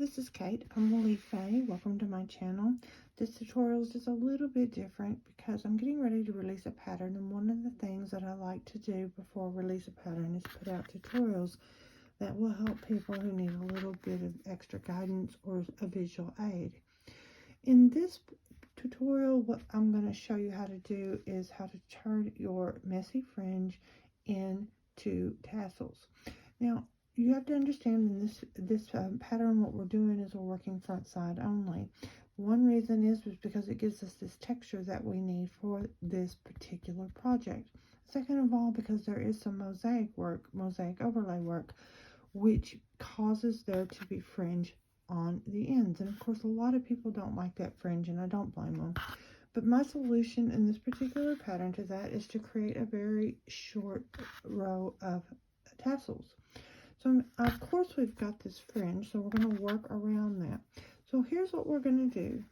this is Kate. I'm Woolly Faye. Welcome to my channel. This tutorial is just a little bit different because I'm getting ready to release a pattern, and one of the things that I like to do before I release a pattern is put out tutorials that will help people who need a little bit of extra guidance or a visual aid. In this tutorial, what I'm going to show you how to do is how to turn your messy fringe into tassels. Now, you have to understand in this pattern, what we're doing is we're working front side only. One reason is because it gives us this texture that we need for this particular project. Second of all, because there is some mosaic overlay work, which causes there to be fringe on the ends. And of course, a lot of people don't like that fringe, and I don't blame them. But my solution in this particular pattern to that is to create a very short row of tassels. So of course we've got this fringe, so we're going to work around that. So here's what we're going to do.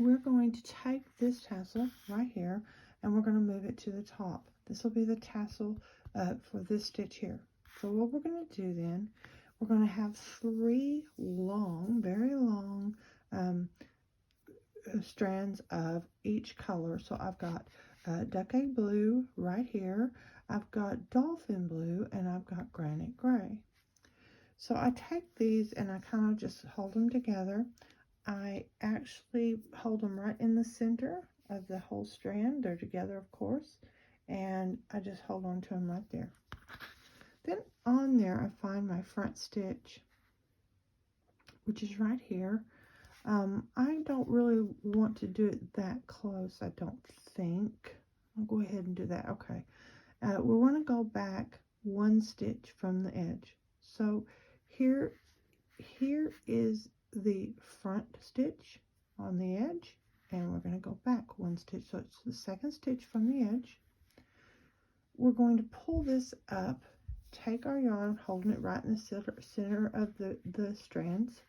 We're going to take this tassel right here, and we're going to move it to the top. This will be the tassel for this stitch here. So what we're going to do then, we're going to have three long, very long strands of each color. So I've got duck egg blue right here, I've got dolphin blue, and I've got granite gray. So I take these and I kind of just hold them together. I actually hold them right in the center of the whole strand. They're together, of course, and I just hold on to them right there. Then on there I find my front stitch, which is right here. I don't really want to do it that close, I don't think. I'll go ahead and do that. Okay. We want to go back one stitch from the edge. So here is the front stitch on the edge, and we're going to go back one stitch. So it's the second stitch from the edge. We're going to pull this up, take our yarn, holding it right in the center of the strands,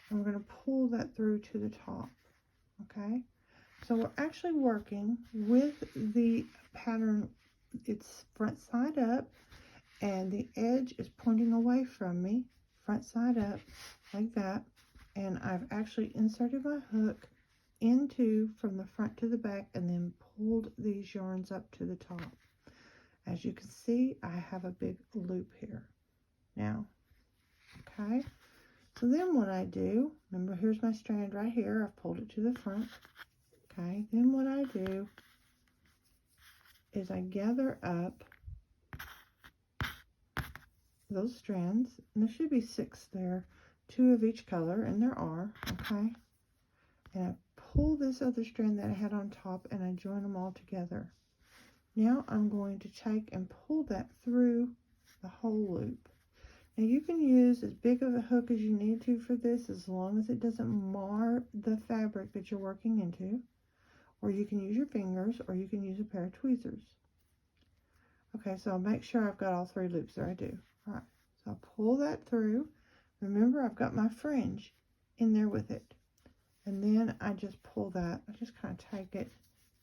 and we're going to pull that through to the top. Okay, so we're actually working with the pattern. It's front side up, and the edge is pointing away from me, front side up like that, and I've actually inserted my hook into from the front to the back and then pulled these yarns up to the top. As you can see, I have a big loop here now. Okay, so then what I do, remember, here's my strand right here, I've pulled it to the front. Okay, then what I do is I gather up those strands, and there should be 6 there, 2 of each color, and there are. Okay, and I pull this other strand that I had on top and I join them all together. Now I'm going to take and pull that through the whole loop. Now you can use as big of a hook as you need to for this, as long as it doesn't mar the fabric that you're working into, or you can use your fingers, or you can use a pair of tweezers. Okay, so I'll make sure I've got all 3 loops there. I do. All right, so I'll pull that through. Remember, I've got my fringe in there with it. And then I just pull that. I just kind of take it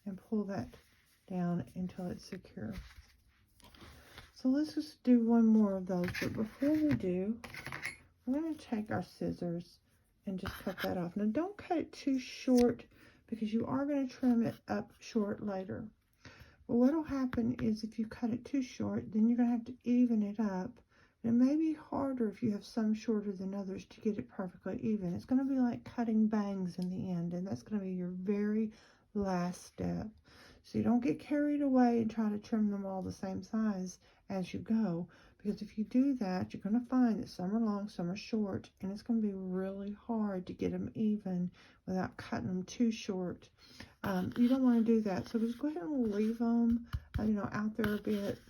and pull that down until it's secure. So let's just do one more of those. But before we do, I'm going to take our scissors and just cut that off. Now, don't cut it too short, because you are going to trim it up short later. But what will happen is if you cut it too short, then you're going to have to even it up. And it may be harder if you have some shorter than others to get it perfectly even. It's going to be like cutting bangs in the end, and that's going to be your very last step. So you don't get carried away and try to trim them all the same size as you go, because if you do that, you're going to find that some are long, some are short, and it's going to be really hard to get them even without cutting them too short. You don't want to do that, so just go ahead and leave them, out there a bit.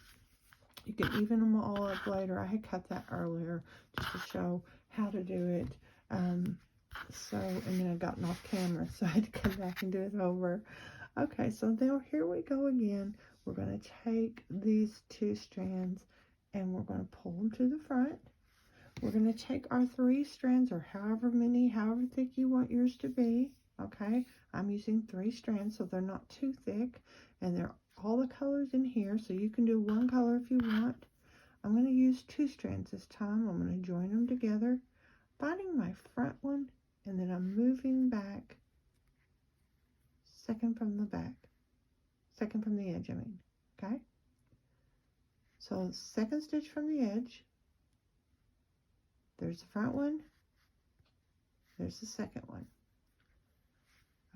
You can even them all up later. I had cut that earlier just to show how to do it. And then I gotten off camera, so I had to come back and do it over. Okay, so now here we go again. We're going to take these 2 strands and we're going to pull them to the front. We're going to take our 3 strands, or however thick you want yours to be. Okay, I'm using 3 strands, so they're not too thick, and they're all the colors in here, so you can do one color if you want. I'm going to use 2 strands this time. I'm going to join them together. finding my front one, and then I'm moving back, second from the back, second from the edge, I mean, okay? So second stitch from the edge, there's the front one, there's the second one.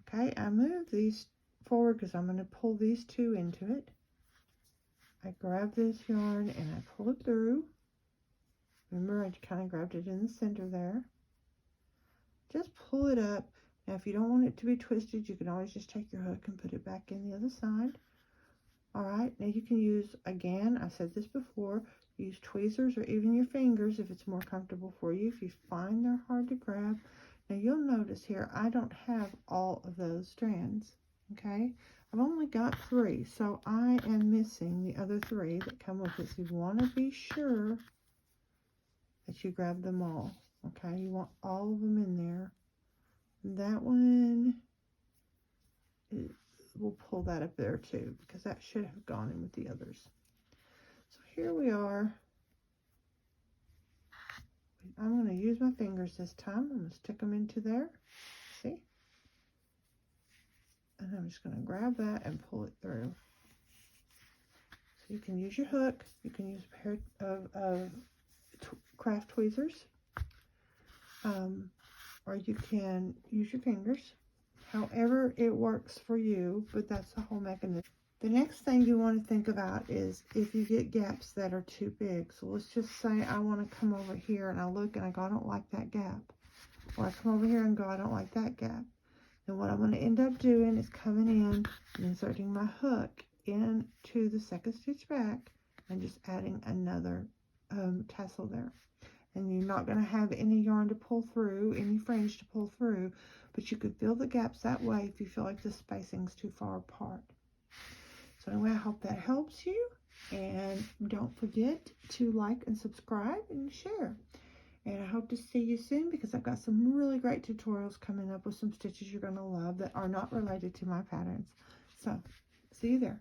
Okay, I move these forward because I'm going to pull these two into it. I grab this yarn and I pull it through. Remember, I kind of grabbed it in the center there. Just pull it up. Now, if you don't want it to be twisted, you can always just take your hook and put it back in the other side. All right, now you can use, again, I said this before, use tweezers or even your fingers if it's more comfortable for you, if you find they're hard to grab. Now, you'll notice here, I don't have all of those strands, okay? I've only got 3, so I am missing the other 3 that come with it. So you want to be sure that you grab them all, okay? You want all of them in there. That one, we'll pull that up there too, because that should have gone in with the others. So here we are. I'm going to use my fingers this time. I'm going to stick them into there. See? And I'm just going to grab that and pull it through. So you can use your hook. You can use a pair of craft tweezers. Or you can use your fingers. However it works for you, but that's the whole mechanism. The next thing you want to think about is if you get gaps that are too big. So let's just say I want to come over here and I look and I go, I don't like that gap. Or I come over here and go, I don't like that gap. And what I'm going to end up doing is coming in and inserting my hook into the second stitch back and just adding another tassel there. And you're not going to have any yarn to pull through, any fringe to pull through, but you could fill the gaps that way if you feel like the spacing's too far apart. So anyway, I hope that helps you, and don't forget to like and subscribe and share. And I hope to see you soon, because I've got some really great tutorials coming up with some stitches you're going to love that are not related to my patterns. So see you there.